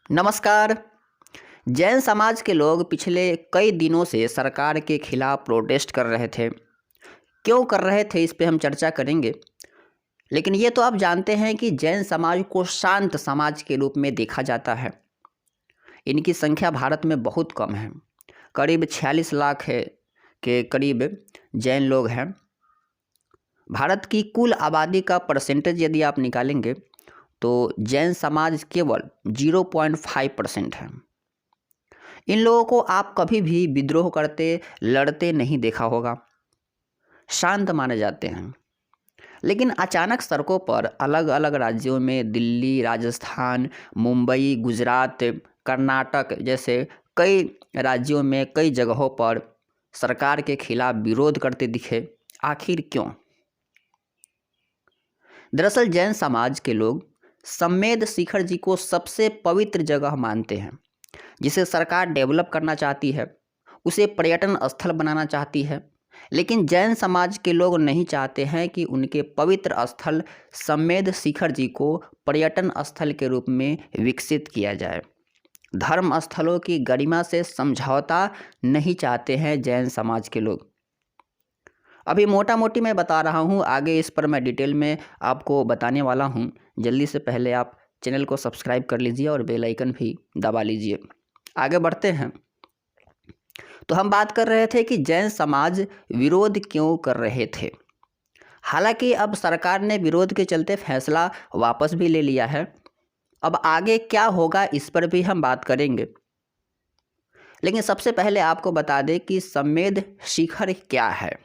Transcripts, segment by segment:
नमस्कार। जैन समाज के लोग पिछले कई दिनों से सरकार के खिलाफ प्रोटेस्ट कर रहे थे। क्यों कर रहे थे इस पे हम चर्चा करेंगे। लेकिन ये तो आप जानते हैं कि जैन समाज को शांत समाज के रूप में देखा जाता है। इनकी संख्या भारत में बहुत कम है। करीब 46 लाख है के करीब जैन लोग हैं। भारत की कुल आबादी का परसेंटेज यदि आप निकालेंगे तो जैन समाज केवल 0.5% है। इन लोगों को आप कभी भी विद्रोह करते लड़ते नहीं देखा होगा। शांत माने जाते हैं। लेकिन अचानक सड़कों पर अलग अलग राज्यों में दिल्ली, राजस्थान, मुंबई, गुजरात, कर्नाटक जैसे कई राज्यों में कई जगहों पर सरकार के खिलाफ विरोध करते दिखे। आखिर क्यों? दरअसल जैन समाज के लोग सम्मेद शिखर जी को सबसे पवित्र जगह मानते हैं, जिसे सरकार डेवलप करना चाहती है, उसे पर्यटन स्थल बनाना चाहती है। लेकिन जैन समाज के लोग नहीं चाहते हैं कि उनके पवित्र स्थल सम्मेद शिखर जी को पर्यटन स्थल के रूप में विकसित किया जाए। धर्म स्थलों की गरिमा से समझौता नहीं चाहते हैं जैन समाज के लोग। अभी मोटा मोटी मैं बता रहा हूँ, आगे इस पर मैं डिटेल में आपको बताने वाला हूँ। जल्दी से पहले आप चैनल को सब्सक्राइब कर लीजिए और बेल आइकन भी दबा लीजिए। आगे बढ़ते हैं। तो हम बात कर रहे थे कि जैन समाज विरोध क्यों कर रहे थे। हालांकि अब सरकार ने विरोध के चलते फैसला वापस भी ले लिया है। अब आगे क्या होगा इस पर भी हम बात करेंगे। लेकिन सबसे पहले आपको बता दें कि सम्मेद शिखर क्या है।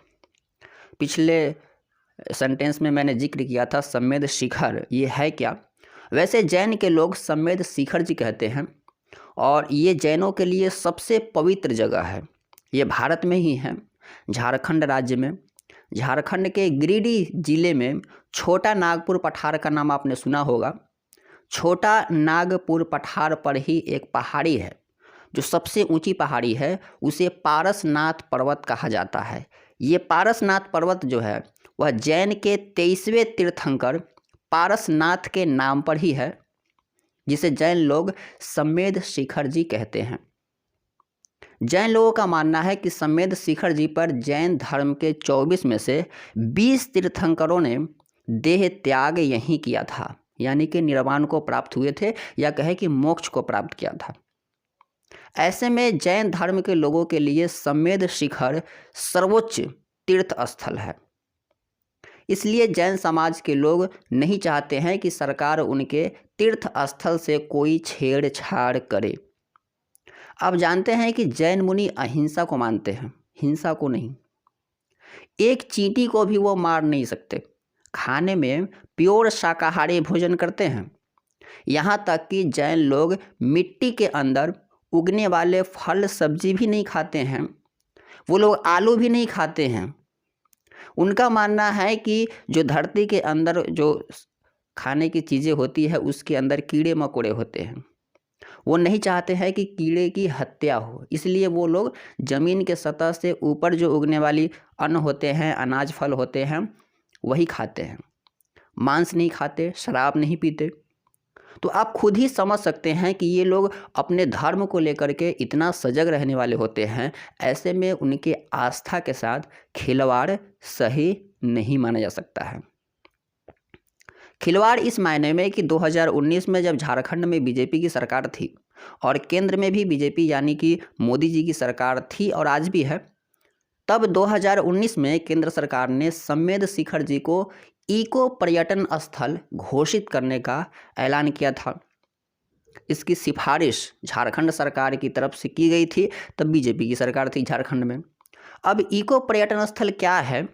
पिछले सेंटेंस में मैंने जिक्र किया था सम्मेद शिखर, ये है क्या। वैसे जैन के लोग सम्मेद शिखर जी कहते हैं और ये जैनों के लिए सबसे पवित्र जगह है। ये भारत में ही है, झारखंड राज्य में। झारखंड के गिरिडीह जिले में छोटा नागपुर पठार का नाम आपने सुना होगा। छोटा नागपुर पठार पर ही एक पहाड़ी है, जो सबसे ऊंची पहाड़ी है, उसे पारसनाथ पर्वत कहा जाता है। ये पारसनाथ पर्वत जो है वह जैन के 23वें तीर्थंकर पारसनाथ के नाम पर ही है, जिसे जैन लोग सम्मेद शिखर जी कहते हैं। जैन लोगों का मानना है कि सम्मेद शिखर जी पर जैन धर्म के 24 में से 20 तीर्थंकरों ने देह त्याग यहीं किया था, यानी कि निर्वाण को प्राप्त हुए थे, या कहे कि मोक्ष को प्राप्त किया था। ऐसे में जैन धर्म के लोगों के लिए सम्मेद शिखर सर्वोच्च तीर्थ स्थल है। इसलिए जैन समाज के लोग नहीं चाहते हैं कि सरकार उनके तीर्थ स्थल से कोई छेड़छाड़ करे। आप जानते हैं कि जैन मुनि अहिंसा को मानते हैं, हिंसा को नहीं। एक चींटी को भी वो मार नहीं सकते। खाने में प्योर शाकाहारी भोजन करते हैं। यहाँ तक कि जैन लोग मिट्टी के अंदर उगने वाले फल सब्जी भी नहीं खाते हैं। वो लोग आलू भी नहीं खाते हैं। उनका मानना है कि जो धरती के अंदर जो खाने की चीज़ें होती है उसके अंदर कीड़े मकोड़े होते हैं। वो नहीं चाहते हैं कि कीड़े की हत्या हो, इसलिए वो लोग ज़मीन के सतह से ऊपर जो उगने वाली अन्न होते हैं, अनाज फल होते हैं, वही खाते हैं। मांस नहीं खाते, शराब नहीं पीते। तो आप खुद ही समझ सकते हैं कि ये लोग अपने धर्म को लेकर के इतना सजग रहने वाले होते हैं। ऐसे में उनके आस्था के साथ खिलवाड़ सही नहीं माना जा सकता है। खिलवाड़ इस मायने में कि 2019 में जब झारखंड में बीजेपी की सरकार थी और केंद्र में भी बीजेपी यानी कि मोदी जी की सरकार थी और आज भी है, तब 2019 में केंद्र सरकार ने सम्मेद शिखर जी को इको पर्यटन स्थल घोषित करने का ऐलान किया था। इसकी सिफारिश झारखंड सरकार की तरफ से की गई थी, तब बीजेपी की सरकार थी झारखंड में। अब इको पर्यटन स्थल क्या है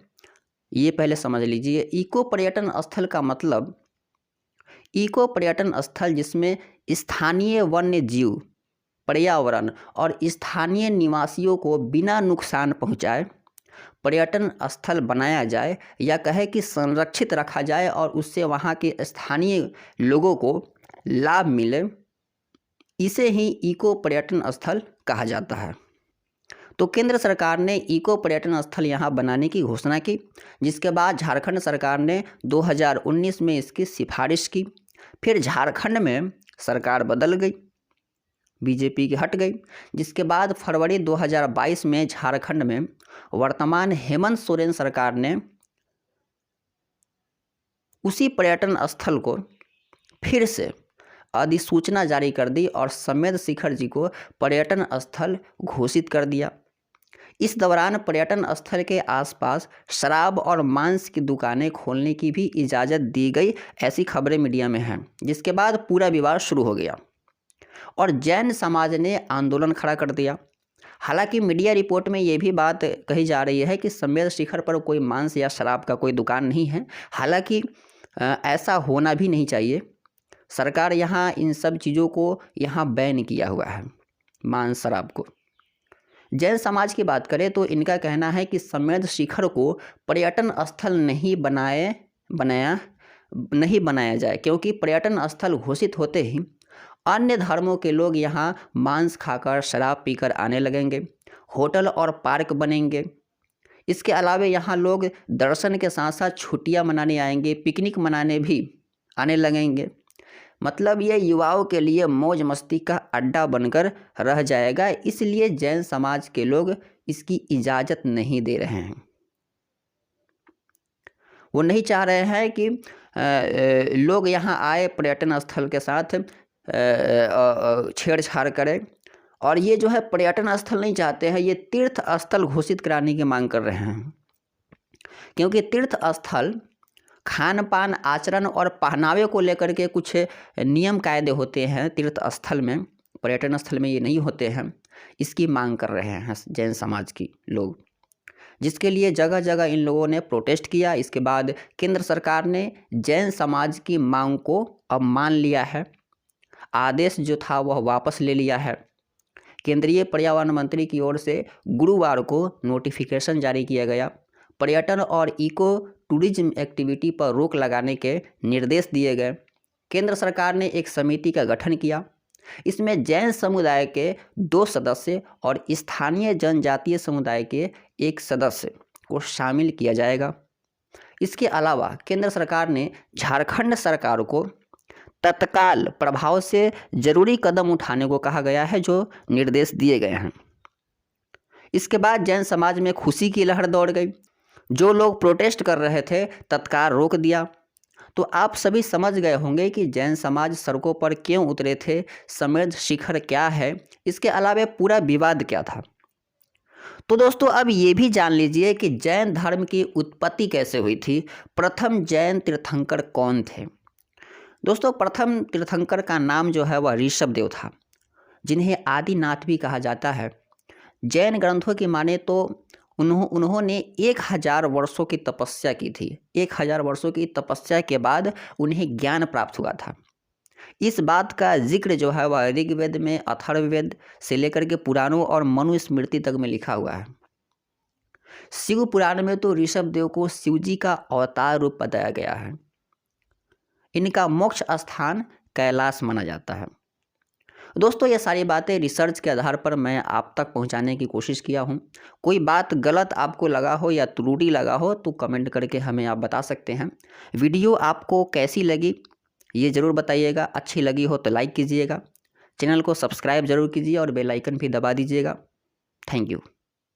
ये पहले समझ लीजिए। इको पर्यटन स्थल का मतलब इको पर्यटन स्थल जिसमें स्थानीय वन्य जीव, पर्यावरण और स्थानीय निवासियों को बिना नुकसान पहुंचाए पर्यटन स्थल बनाया जाए, या कहे कि संरक्षित रखा जाए और उससे वहाँ के स्थानीय लोगों को लाभ मिले, इसे ही इको पर्यटन स्थल कहा जाता है। तो केंद्र सरकार ने इको पर्यटन स्थल यहाँ बनाने की घोषणा की, जिसके बाद झारखंड सरकार ने 2019 में इसकी सिफारिश की। फिर झारखंड में सरकार बदल गई। बीजेपी की हट गई। जिसके बाद फरवरी 2022 में झारखंड में वर्तमान हेमंत सोरेन सरकार ने उसी पर्यटन स्थल को फिर से अधिसूचना जारी कर दी और समेत शिखर जी को पर्यटन स्थल घोषित कर दिया। इस दौरान पर्यटन स्थल के आसपास शराब और मांस की दुकानें खोलने की भी इजाज़त दी गई, ऐसी खबरें मीडिया में हैं। जिसके बाद पूरा विवाद शुरू हो गया और जैन समाज ने आंदोलन खड़ा कर दिया। हालांकि मीडिया रिपोर्ट में ये भी बात कही जा रही है कि समेत शिखर पर कोई मांस या शराब का कोई दुकान नहीं है। हालांकि ऐसा होना भी नहीं चाहिए। सरकार यहाँ इन सब चीज़ों को यहाँ बैन किया हुआ है, मांस शराब को। जैन समाज की बात करें तो इनका कहना है कि समेत शिखर को पर्यटन स्थल नहीं बनाया जाए, क्योंकि पर्यटन स्थल घोषित होते ही अन्य धर्मों के लोग यहाँ मांस खाकर शराब पीकर आने लगेंगे, होटल और पार्क बनेंगे। इसके अलावा यहाँ लोग दर्शन के साथ साथ छुट्टियाँ मनाने आएंगे, पिकनिक मनाने भी आने लगेंगे। मतलब ये युवाओं के लिए मौज मस्ती का अड्डा बनकर रह जाएगा। इसलिए जैन समाज के लोग इसकी इजाज़त नहीं दे रहे हैं। वो नहीं चाह रहे हैं कि लोग यहाँ आए पर्यटन स्थल के साथ छेड़छाड़ करें। और ये जो है पर्यटन स्थल नहीं चाहते हैं, ये तीर्थ स्थल घोषित कराने की मांग कर रहे हैं। क्योंकि तीर्थ स्थल खान पान, आचरण और पहनावे को लेकर के कुछ नियम कायदे होते हैं तीर्थ स्थल में, पर्यटन स्थल में ये नहीं होते हैं। इसकी मांग कर रहे हैं जैन समाज की लोग, जिसके लिए जगह जगह इन लोगों ने प्रोटेस्ट किया। इसके बाद केंद्र सरकार ने जैन समाज की मांग को अब मान लिया है। आदेश जो था वह वापस ले लिया है। केंद्रीय पर्यावरण मंत्री की ओर से गुरुवार को नोटिफिकेशन जारी किया गया। पर्यटन और इको टूरिज्म एक्टिविटी पर रोक लगाने के निर्देश दिए गए। केंद्र सरकार ने एक समिति का गठन किया। इसमें जैन समुदाय के 2 सदस्य और स्थानीय जनजातीय समुदाय के 1 सदस्य को शामिल किया जाएगा। इसके अलावा केंद्र सरकार ने झारखंड सरकार को तत्काल प्रभाव से जरूरी कदम उठाने को कहा गया है, जो निर्देश दिए गए हैं। इसके बाद जैन समाज में खुशी की लहर दौड़ गई। जो लोग प्रोटेस्ट कर रहे थे तत्काल रोक दिया। तो आप सभी समझ गए होंगे कि जैन समाज सड़कों पर क्यों उतरे थे, समेत शिखर क्या है, इसके अलावा पूरा विवाद क्या था। तो दोस्तों अब ये भी जान लीजिए कि जैन धर्म की उत्पत्ति कैसे हुई थी। प्रथम जैन तीर्थंकर कौन थे। दोस्तों प्रथम तीर्थंकर का नाम जो है वह ऋषभ देव था, जिन्हें आदिनाथ भी कहा जाता है। जैन ग्रंथों की माने तो उन्होंने 1000 वर्षों की तपस्या की थी। 1000 वर्षों की तपस्या के बाद उन्हें ज्ञान प्राप्त हुआ था। इस बात का जिक्र जो है वह ऋग्वेद में, अथर्ववेद से लेकर के पुराणों और मनुस्मृति तक में लिखा हुआ है। शिव पुराण में तो ऋषभ देव को शिव जी का अवतार रूप बताया गया है। इनका मोक्ष स्थान कैलाश माना जाता है। दोस्तों ये सारी बातें रिसर्च के आधार पर मैं आप तक पहुंचाने की कोशिश किया हूं। कोई बात गलत आपको लगा हो या त्रुटि लगा हो तो कमेंट करके हमें आप बता सकते हैं। वीडियो आपको कैसी लगी ये ज़रूर बताइएगा। अच्छी लगी हो तो लाइक कीजिएगा, चैनल को सब्सक्राइब ज़रूर कीजिए और बेल आइकन भी दबा दीजिएगा। Thank you.